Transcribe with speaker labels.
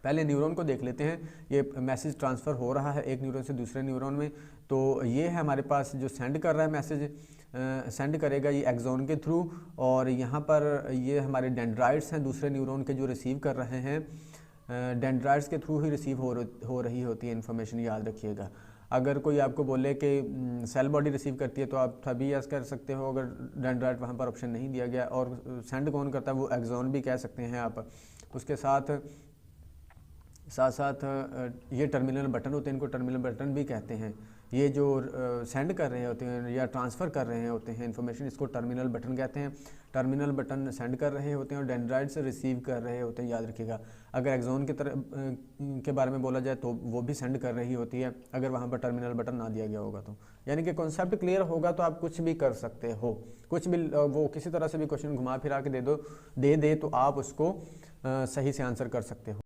Speaker 1: पहले न्यूरॉन को देख लेते हैं। ये मैसेज ट्रांसफ़र हो रहा है एक न्यूरॉन से दूसरे न्यूरॉन में, तो ये है हमारे पास जो सेंड कर रहा है मैसेज, सेंड करेगा ये एक्सॉन के थ्रू, और यहाँ पर ये हमारे डेंड्राइट्स हैं दूसरे न्यूरॉन के जो रिसीव कर रहे हैं, डेंड्राइट्स के थ्रू ही रिसीव हो रही होती है इन्फॉर्मेशन, याद रखिएगा। अगर कोई आपको बोले कि सेल बॉडी रिसीव करती है तो आप तभी यस कर सकते हो, अगर डेंड्राइट वहाँ पर ऑप्शन नहीं दिया गया। और सेंड कौन करता है, वो एक्सॉन भी कह सकते हैं आप। उसके साथ साथ ये टर्मिनल बटन होते हैं, इनको टर्मिनल बटन भी कहते हैं। ये जो सेंड कर रहे होते हैं या ट्रांसफ़र कर रहे होते हैं इन्फॉर्मेशन, इसको टर्मिनल बटन कहते हैं। टर्मिनल बटन सेंड कर रहे होते हैं और डेंड्राइट्स रिसीव कर रहे होते हैं, याद रखिएगा। अगर एक्सॉन की तरह के बारे में बोला जाए तो वो भी सेंड कर रही होती है, अगर वहाँ पर टर्मिनल बटन ना दिया गया होगा तो। यानी कि कॉन्सेप्ट क्लियर होगा तो आप कुछ भी कर सकते हो, कुछ भी वो किसी तरह से भी क्वेश्चन घुमा फिरा के दे तो आप उसको सही से आंसर कर सकते हो।